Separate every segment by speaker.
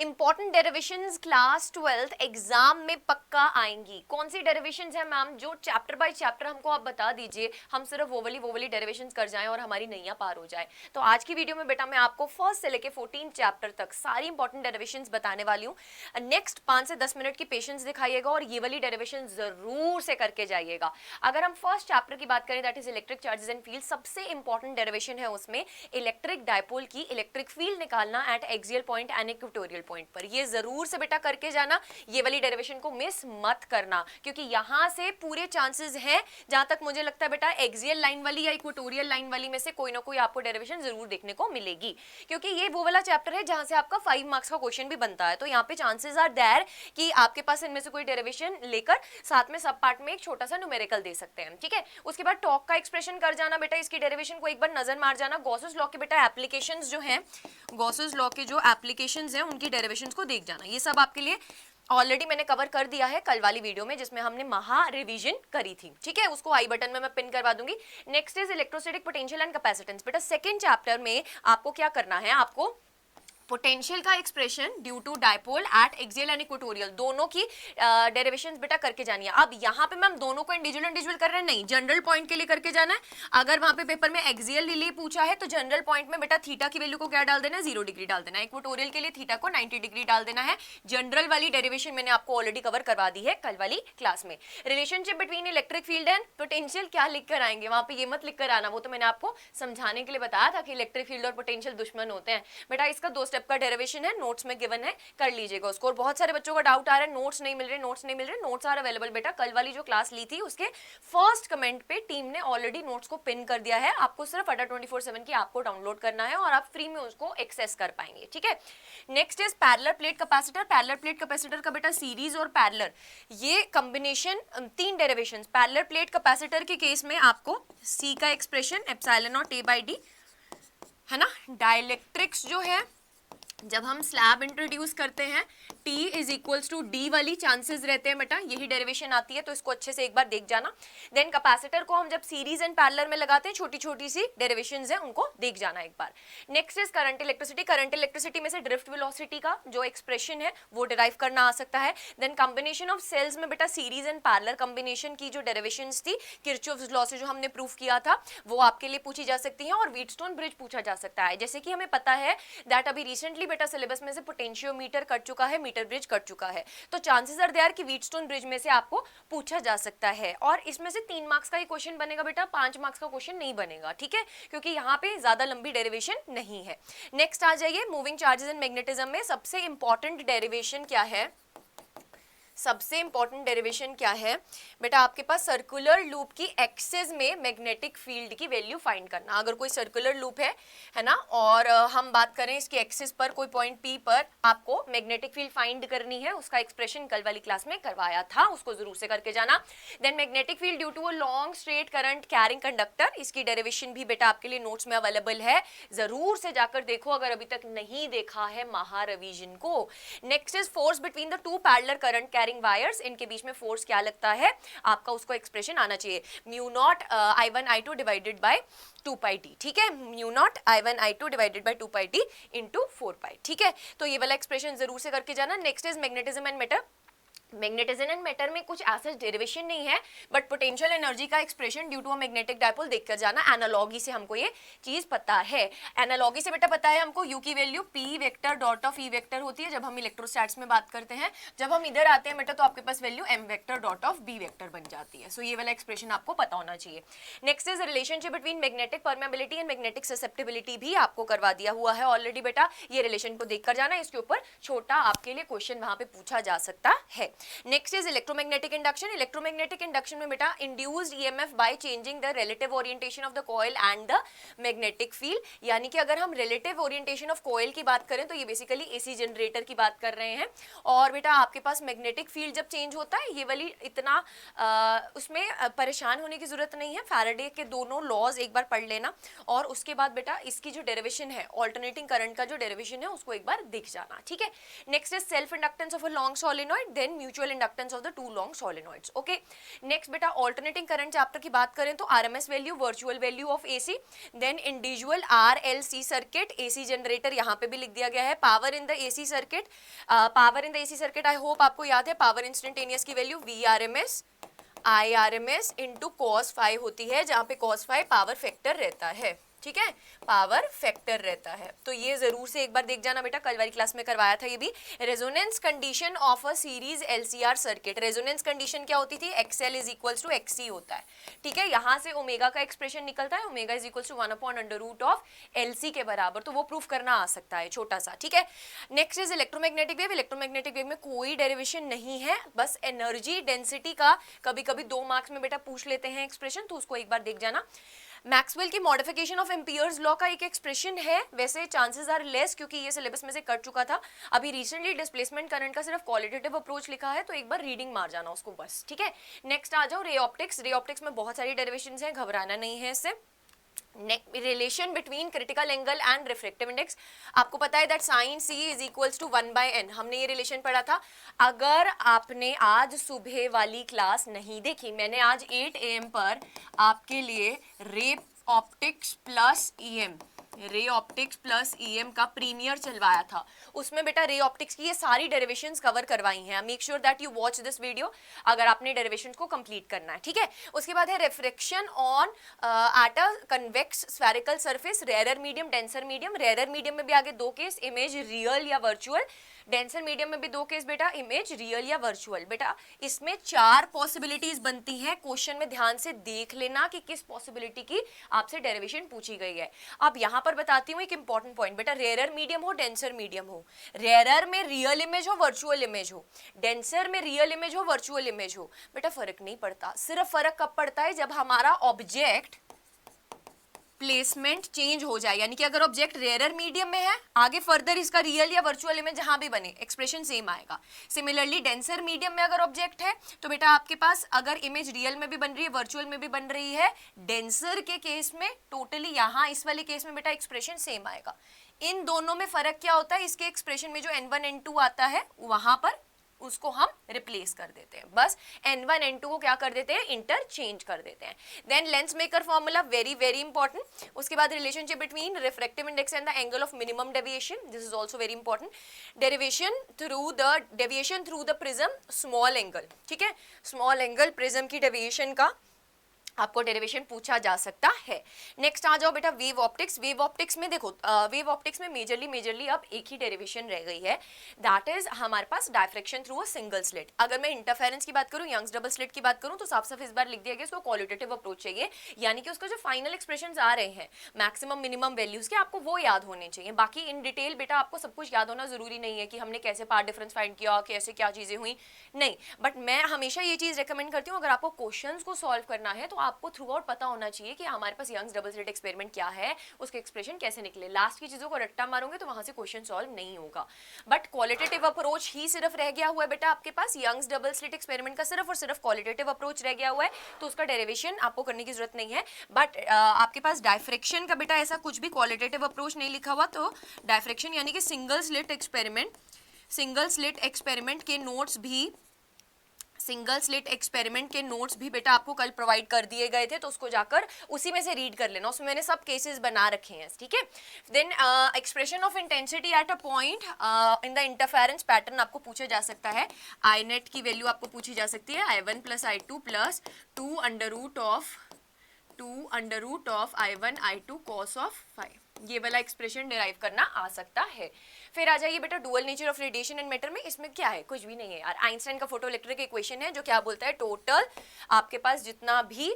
Speaker 1: Important derivations class 12th exam में पक्का आएंगी। कौन सी डेरिवेशंस है मैम? जो चैप्टर बाय चैप्टर हमको आप बता दीजिए, हम सिर्फ वो वाली डेरिवेशंस कर जाएं और हमारी नैया पार हो जाए। तो आज की वीडियो में बेटा मैं आपको फर्स्ट से लेके 14 चैप्टर तक सारी इंपॉर्टेंट डेरिवेशंस बताने वाली हूँ। नेक्स्ट 5 से 10 मिनट की पेशेंस दिखाइएगा और ये वाली डेरिवेशन जरूर से करके जाइएगा। अगर हम फर्स्ट चैप्टर की बात करें that is electric charges and field, सबसे इंपॉर्टेंट डेरिवेशन है उसमें इलेक्ट्रिक डायपोल की इलेक्ट्रिक फील्ड निकालना eight axial point and equatorial point पर। ये जरूर से बेटा करके जाना, ये वाली डेरिवेशन को मिस मत करना, क्योंकि यहां से पूरे चांसेस हैं, जहां तक मुझे लगता है बेटा एक्सियल लाइन वाली या इक्वेटोरियल लाइन वाली में से कोई ना कोई आपको डेरिवेशन जरूर देखने को मिलेगी, क्योंकि ये वो वाला चैप्टर है जहां से आपका 5 मार्क्स का क्वेश्चन भी बनता है। तो यहाँ पे चांसेस आर देयर कि आपके पास इनमें से कोई डेरिवेशन लेकर साथ में सब पार्ट में एक छोटा सा न्यूमेरिकल दे सकते हैं। ठीक है, उसके बाद टॉक का एक्सप्रेशन कर जाना बेटा, इसकी डेरिवेशन को एक बार नजर मार जाना। गॉसेस लॉ के बेटा एप्लीकेशंस जो हैं, गॉसेस लॉ के जो एप्लीकेशंस हैं उनकी डेरिवेशंस को देख जाना। ये सब आपके लिए ऑलरेडी मैंने कवर कर दिया है कल वाली वीडियो में जिसमें हमने महा रिवीजन करी थी। ठीक है, उसको आई बटन में मैं पिन करवा दूंगी। Next is electrostatic potential and capacitance. बेटा सेकंड चैप्टर में आपको क्या करना है, आपको पोटेंशियल का expression due to dipole at axial and equatorial दोनों की डेरिवेशंस बेटा करके जानी है। अब यहाँ पे मैम दोनों को इंडिविजुअल कर रहे हैं, नहीं, जनरल पॉइंट के लिए करके जाना है। अगर वहां पे पेपर में एक्सियल के लिए पूछा है तो जनरल पॉइंट में बेटा थीटा की वैल्यू को क्या डाल देना है, 0 डिग्री डाल देना है। इक्वेटोरियल के लिए थीटा को 90 डिग्री डाल देना है। जनरल वाली डेरिवेशन मैंने आपको ऑलरेडी कवर करवा दी है कल वाली क्लास में। Relationship between electric field and potential क्या लिख कर आएंगे, वहां पे ये मत लिख कर आना, वो तो मैंने आपको समझाने के लिए बताया था कि इलेक्ट्रिक फील्ड और पोटेंशियल दुश्मन होते हैं। बेटा इसका 2 स्टेप का डेरिवेशन है, नोट्स में गिवन है, कर लीजिएगा उसको। और बहुत सारे बच्चों का डाउट आ रहा है नोट्स नहीं मिल रहे, नोट्स आर अवेलेबल। बेटा कल वाली जो क्लास ली थी उसके फर्स्ट कमेंट पे टीम ने ऑलरेडी नोट्स को पिन कर दिया है, आपको सिर्फ अड्डा 24/7 की आपको डाउनलोड करना है और आप फ्री में उसको एक्सेस कर पाएंगे। ठीक है, next is parallel plate capacitor. Parallel plate capacitor का बेटा सीरीज और पैरेलल ये combination 3 derivations. Parallel plate capacitor के केस में आपको सी का expression epsilon not a by D है ना। डाइलेक्ट्रिक्स जो है जब हम स्लैब इंट्रोड्यूस करते हैं T is equals to d वाली चांसेस रहते हैं बेटा, यही डेरिवेशन आती है, तो इसको अच्छे से एक बार देख जाना। देन कैपेसिटर को हम जब सीरीज एंड पैरेलल में लगाते हैं छोटी छोटी सी डेरिवेशंस हैं, उनको देख जाना एक बार। Next is current electricity. Current electricity में से ड्रिफ्ट वेलोसिटी का जो एक्सप्रेशन है वो डिराइव करना आ सकता है। देन कॉम्बिनेशन ऑफ सेल्स में बेटा सीरीज एंड पैरेलल कॉम्बिनेशन की जो डेरिवेशंस थी किरचॉफ्स लॉ से जो हमने प्रूफ किया था वो आपके लिए पूछी जा सकती है। और व्हीटस्टोन ब्रिज पूछा जा सकता है, जैसे कि हमें पता है दैट अभी रिसेंटली बेटा सिलेबस में से पोटेंशियोमीटर कट चुका है, मीटर ब्रिज कट चुका है, तो चांसेस आर देयर कि व्हीटस्टोन ब्रिज में से आपको पूछा जा सकता है। और इसमें से 3 मार्क्स का ही क्वेश्चन बनेगा बेटा, 5 मार्क्स का क्वेश्चन नहीं बनेगा। ठीक है, क्योंकि यहाँ पे ज्यादा लंबी डेरिवेशन नहीं है। नेक्स्ट आ जाइए, मूविंग चार्जेस एंड मैग्नेटिज्म में सबसे इंपॉर्टेंट डेरिवेशन क्या है, सबसे इंपॉर्टेंट डेरिवेशन क्या है बेटा, आपके पास सर्कुलर लूप की एक्सिस में मैग्नेटिक फील्ड की वैल्यू फाइंड करना। अगर कोई सर्कुलर लूप है ना, और हम बात करें इसकी एक्सिस पर कोई पॉइंट P पर आपको मैग्नेटिक फील्ड फाइंड करनी है, उसका एक्सप्रेशन कल वाली क्लास में करवाया था, उसको जरूर से करके जाना। Then magnetic field due to a long straight current carrying conductor, इसकी डेरिवेशन भी बेटा आपके लिए नोट्स में अवेलेबल है, जरूर से जाकर देखो अगर अभी तक नहीं देखा है महा रिवीजन को। Next is force between the 2 parallel current carrying wires, इनके बीच में फोर्स क्या लगता है आपका, उसको एक्सप्रेशन आना चाहिए। Mu naught I1 I2 divided by 2 pi T. ठीक है, mu naught I1 I2 divided by 2 pi T into 4 पाई। ठीक है, तो ये वाला एक्सप्रेशन जरूर से करके जाना। Next is magnetism and matter. Magnetism and matter में कुछ ऐसा डेरिवेशन नहीं है, बट पोटेंशियल एनर्जी का expression due to a magnetic dipole देखकर जाना। एनालॉगी से हमको ये चीज पता है, एनालॉगी से बेटा पता है हमको यू की value P vector dot of E vector होती है जब हम इलेक्ट्रोस्टैट्स में बात करते हैं। जब हम इधर आते हैं बेटा तो आपके पास value M vector dot of B vector बन जाती है। सो ये वाला एक्सप्रेशन आपको पता होना चाहिए। Next is relationship between magnetic permeability and magnetic susceptibility, भी आपको करवा दिया हुआ है ऑलरेडी बेटा, ये रिलेशन को देखकर जाना, इसके ऊपर छोटा आपके लिए क्वेश्चन वहां पे पूछा जा सकता है। Next is electromagnetic induction. Electromagnetic induction में बेटा induced EMF by changing the relative orientation of the coil and the magnetic field, यानी कि अगर हम रिलेटिव ओरिएंटेशन ऑफ कॉइल की बात करें तो ये बेसिकली एसी जनरेटर की बात कर रहे हैं। और बेटा आपके पास मैग्नेटिक फील्ड जब चेंज होता है, ये वाली इतना उसमें परेशान होने की जरूरत नहीं है, फैराडे के दोनों लॉज एक बार पढ़ लेना और उसके बाद बेटा इसकी जो डेरिवेशन है ऑल्टरनेटिंग करंट का जो डेरिवेशन है उसको एक बार देख जाना। ठीक है, next is self inductance of a long solenoid, then mutual inductance of the two long solenoids. Okay, next बेटा ऑल्टरनेटिंग करंट चैप्टर की बात करें तो RMS value, virtual value of AC, then individual RLC circuit, AC generator यहाँ पे भी लिख दिया गया है, power in the AC circuit. Power in the AC circuit I hope आपको याद है, पावर इंस्टेंटेनियस की value VRMS IRMS into cos phi होती है, जहां पे cos फाई पावर फैक्टर रहता है. ठीक है, पावर फैक्टर रहता है. तो ये जरूर से एक बार देख जाना बेटा, कल वाली क्लास में करवाया था ये भी. Resonance condition of a series LCR circuit, resonance condition क्या होती थी, XL is equals to XC होता है. ठीक है, यहाँ से ओमेगा का एक्सप्रेशन निकलता है, ओमेगा इज इक्वल्स टू 1/√ऑफ LC के बराबर, तो वो प्रूफ करना आ सकता है छोटा सा. ठीक है, next is electromagnetic wave. Electromagnetic wave में कोई डेरिवेशन नहीं है, बस एनर्जी डेंसिटी का कभी कभी 2 मार्क्स में बेटा पूछ लेते हैं एक्सप्रेशन, तो उसको एक बार देख जाना. मैक्सवेल की मॉडिफिकेशन ऑफ एम्पियर्स लॉ का एक एक्सप्रेशन है, वैसे चांसेस आर लेस क्योंकि ये सिलेबस में से कट चुका था. अभी रिसेंटली डिस्प्लेसमेंट करंट का सिर्फ क्वालिटेटिव अप्रोच लिखा है, तो एक बार रीडिंग मार जाना उसको बस. ठीक है, नेक्स्ट आ जाओ रे ऑप्टिक्स. रे ऑप्टिक्स में बहुत सारी डेरिवेशंस हैं, घबराना नहीं है इससे. Relation between critical angle and refractive index, आपको पता है that sine C is equals to 1/n, हमने ये रिलेशन पढ़ा था. अगर आपने आज सुबह वाली क्लास नहीं देखी, मैंने आज 8 AM पर आपके लिए ray optics plus EM, ray optics plus EM का प्रीमियर चलवाया था. उसमें बेटा रे ऑप्टिक्स की ये सारी डेरिवेशंस कवर करवाई हैं. Make sure that you watch this video अगर आपने डेरिवेशंस को कंप्लीट करना है. ठीक है, उसके बाद है refraction on at a convex spherical surface, rarer medium, denser medium. Rarer medium में भी आगे 2 केस, इमेज रियल या वर्चुअल. डेंसर मीडियम में भी 2 केस बेटा, इमेज रियल या वर्चुअल. बेटा इसमें 4 पॉसिबिलिटीज बनती हैं. क्वेश्चन में ध्यान से देख लेना कि किस पॉसिबिलिटी की आपसे डेरिवेशन पूछी गई है. अब यहाँ पर बताती हूँ एक इंपॉर्टेंट पॉइंट, बेटा रेयरर मीडियम हो, डेंसर मीडियम हो, रेयरर में रियल इमेज हो, वर्चुअल इमेज हो, डेंसर में रियल इमेज हो, वर्चुअल इमेज हो, बेटा फर्क नहीं पड़ता. सिर्फ फर्क कब पड़ता है, जब हमारा ऑब्जेक्ट प्लेसमेंट चेंज हो जाए. यानी कि अगर ऑब्जेक्ट रेयरर मीडियम में है, आगे फर्दर इसका रियल या वर्चुअल इमेज जहां भी बने एक्सप्रेशन सेम आएगा. सिमिलरली डेंसर मीडियम में अगर ऑब्जेक्ट है तो बेटा आपके पास अगर इमेज रियल में भी बन रही है, वर्चुअल में भी बन रही है, डेंसर के केस में टोटली यहां इस वाले केस में बेटा एक्सप्रेशन सेम आएगा. इन दोनों में फर्क क्या होता है, इसके एक्सप्रेशन में जो N1 N2 आता है वहां पर उसको हम रिप्लेस कर देते हैं. बस N1 N2 को क्या कर देते हैं, इंटरचेंज कर देते हैं. Then lens maker formula very very important. उसके बाद relationship between refractive index and the angle of minimum deviation, this is also very important. Deviation through the prism small angle. ठीक है, स्मॉल एंगल प्रिज्म की deviation का आपको derivation पूछा जा सकता है. नेक्स्ट आ जाओ बेटा वेव ऑप्टिक्स. वेव ऑप्टिक्स में देखो, वेव ऑप्टिक्स में मेजरली अब एक ही डेरिवेशन रह गई है, दैट इज हमारे पास diffraction through a single slit. अगर मैं इंटरफेरेंस की बात करूं, यंग्स डबल स्लिट की बात करूं, तो साफ साफ इस बार लिख दिया गया इसको क्वालिटेटिव अप्रोच चाहिए. यानी कि उसका जो फाइनल एक्सप्रेशंस आ रहे हैं मैक्सिमम मिनिमम वैल्यूज के, आपको वो याद होने चाहिए. बाकी इन डिटेल बेटा आपको सब कुछ याद होना जरूरी नहीं है कि हमने कैसे पार्ट डिफरेंस फाइंड किया, कैसे क्या चीजें हुई, नहीं. बट मैं हमेशा ये चीज रिकमेंड करती हूँ, अगर आपको क्वेश्चंस को सॉल्व करना है तो आपको थ्रू आउट पता होना चाहिए कि हमारे पास यंग्स डबल स्लिट एक्सपेरिमेंट क्या है, उसके एक्सप्रेशन कैसे निकले. लास्ट की चीजों को रट्टा मारोगे तो वहां से क्वेश्चन सॉल्व नहीं होगा. बट क्वालिटेटिव अप्रोच ही सिर्फ रह गया हुआ है बेटा आपके पास. यंग्स डबल स्लिट एक्सपेरिमेंट का सिर्फ और सिर्फ क्वालिटेटिव अप्रोच रह गया हुआ है, तो उसका डेरिवेशन आपको करने की जरूरत नहीं है. बट आपके पास डायफ्रेक्शन का बेटा ऐसा कुछ भी क्वालिटेटिव अप्रोच नहीं लिखा हुआ, तो डायफ्रेक्शन यानी कि सिंगल स्लिट एक्सपेरिमेंट के नोट्स भी, सिंगल स्लिट एक्सपेरिमेंट के नोट्स भी बेटा आपको कल प्रोवाइड कर दिए गए थे, तो उसको जाकर उसी में से रीड कर लेना, उसमें मैंने सब केसेस बना रखे हैं. ठीक है, then expression of intensity at a point in the interference pattern आपको पूछा जा सकता है. आई नेट की वैल्यू आपको पूछी जा सकती है, I1 + I2 + 2 under root of I1 I2 cos of phi. ये वाला एक्सप्रेशन डिराइव करना आ सकता है. फिर आ जाइए बेटा dual nature of radiation and matter में. इसमें क्या है, कुछ भी नहीं है यार. आइंस्टाइन का फोटो इलेक्ट्रिक इक्वेशन है जो क्या बोलता है, टोटल आपके पास जितना भी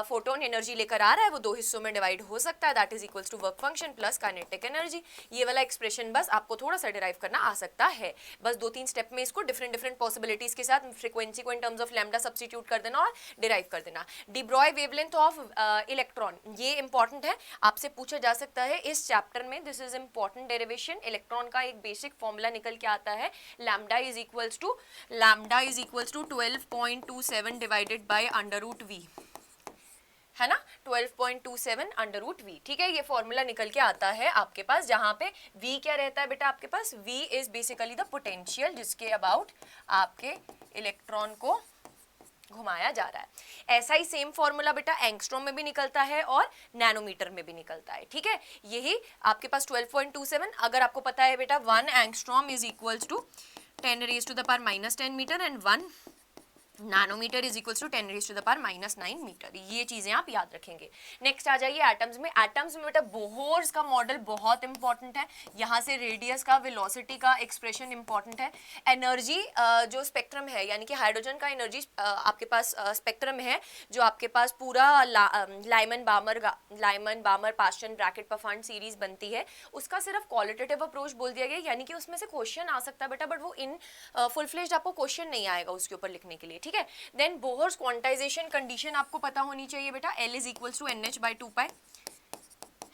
Speaker 1: फोटोन एनर्जी लेकर आ रहा है वो 2 हिस्सों में डिवाइड हो सकता है, that is equals to work function plus kinetic energy. ये वाला एक्सप्रेशन बस आपको थोड़ा सा डिराइव करना आ सकता है. बस 2-3 स्टेप में इसको डिफरेंट पॉसिबिलिटीज के साथ फ्रीक्वेंसी को in terms of lambda substitute कर देना और डिराइव कर देना. De Broglie wavelength of electron, ये इंपॉर्टेंट है, आपसे पूछा जा सकता है इस चैप्टर में. This is important derivation. Electron का एक बेसिक फॉर्मूला निकल के आता है, lambda is equals to 12.27 divided by under root V. है ना, 12.27 अंडर रूट वी। ठीक है, ये फॉर्मूला निकल के आता है आपके पास, जहां पे v क्या रहता है बेटा आपके पास, v is basically the potential जिसके अबाउट आपके इलेक्ट्रॉन को घुमाया जा रहा है। ऐसा ही सेम फॉर्मूला बेटा एंगस्ट्रॉम में भी निकलता है और नैनोमीटर में भी निकलता है। ठीक है, यही आपके पास 12.27, अगर आपको पता है बेटा 1 angstrom is equals to 10 raise to the power -10 metre and 1 nanometre is equals to 10 raise to the power -9 metre. ये चीजें आप याद रखेंगे। नेक्स्ट आ जाइए एटम्स में। एटम्स में बेटा बोहर्स का मॉडल बहुत इंपॉर्टेंट है, यहाँ से रेडियस का, वेलोसिटी का एक्सप्रेशन इंपॉर्टेंट है। एनर्जी जो स्पेक्ट्रम है, यानी कि हाइड्रोजन का एनर्जी आपके पास स्पेक्ट्रम है, जो आपके पास पूरा लाइमन बामर पास्चन ब्रैकेट पफांड सीरीज बनती है, उसका सिर्फ क्वालिटेटिव अप्रोच बोल दिया गया, यानी कि उसमें से क्वेश्चन आ सकता है बेटा, बट वो इन फुल फ्लेज्ड आपको क्वेश्चन नहीं आएगा उसके ऊपर लिखने के लिए। ठीक है, देन बोहर्स क्वांटाइजेशन कंडीशन आपको पता होनी चाहिए बेटा, L is equals to NH/2π,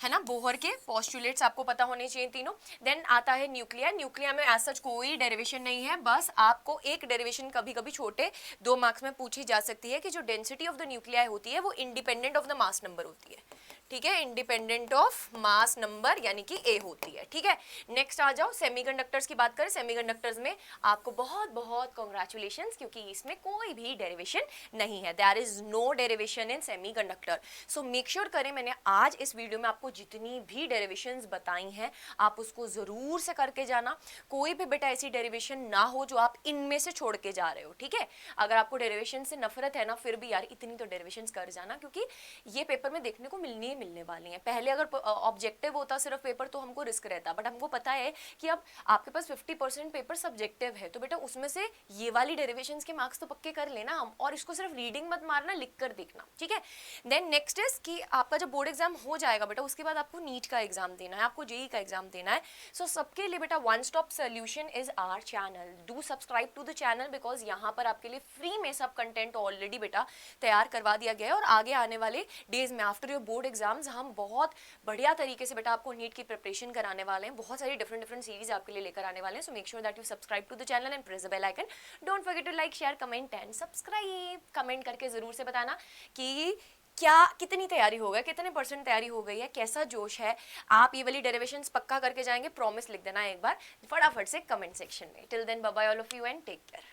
Speaker 1: है ना, बोहर के पोस्टुलेट्स आपको पता होने चाहिए तीनों। देन आता है न्यूक्लिया। न्यूक्लिया में एज सच कोई डेरिवेशन नहीं है, बस आपको एक डेरिवेशन कभी कभी छोटे 2 मार्क्स में पूछी जा सकती है कि जो डेंसिटी ऑफ द न्यूक्लिया होती है वो independent of the mass number होती है। ठीक है, इंडिपेंडेंट ऑफ मास नंबर यानी कि ए होती है। ठीक है, नेक्स्ट आ जाओ सेमीकंडक्टर्स की बात करें। सेमीकंडक्टर्स में आपको बहुत बहुत कॉन्ग्रेचुलेशंस, क्योंकि इसमें कोई भी डेरिवेशन नहीं है, there is no derivation in semiconductor. So make sure करें, मैंने आज इस वीडियो में आपको जितनी भी डेरिवेशंस बताई हैं आप उसको जरूर से करके जाना। कोई भी बेटा ऐसी डेरिवेशन ना हो जो आप इनमें से छोड़ के जा रहे हो। ठीक है, अगर आपको डेरिवेशन से नफरत है ना, फिर भी यार इतनी तो डेरिवेशंस कर जाना, क्योंकि ये पेपर में देखने को मिलने वाली हैं। पहले अगर ऑब्जेक्टिव होता सिर्फ पेपर तो हमको रिस्क रहता, बट हमको पता है कि अब आपके पास 50% पेपर सब्जेक्टिव है, तो बेटा उसमें से ये वाली डेरिवेशंस के मार्क्स तो पक्के कर लेना हम, और इसको सिर्फ रीडिंग मत मारना, लिख कर देखना। ठीक है, देन नेक्स्ट इज कि आपका जब बोर्ड एग्जाम हो जाएगा बेटा, उसके बाद आपको नीट का एग्जाम देना है, आपको जेई का एग्जाम देना है। सो सबके लिए बेटा one stop solution is our channel. Do subscribe to the channel, because यहाँ पर आपके लिए फ्री में सब कंटेंट ऑलरेडी बेटा तैयार करवा दिया गया है, और आगे आने वाले डेज में आफ्टर योर बोर्ड एग्जाम्स हम बहुत बढ़िया तरीके से बेटा आपको नीट की प्रिपरेशन कराने वाले हैं। बहुत सारी डिफरेंट सीरीज आपके लिए लेकर आने वाले हैं। So make sure that you subscribe to the channel and press the bell icon. Don't forget to like, share, comment and subscribe. Comment करके जरूर से बताना कि क्या कितनी तैयारी हो गई, कितने % तैयारी हो गई है, कैसा जोश है। आप ये वाली डेरिवेशंस पक्का करके जाएंगे, प्रॉमिस लिख देना एक बार फटाफट से कमेंट सेक्शन में। Till then bye bye all of you and take care.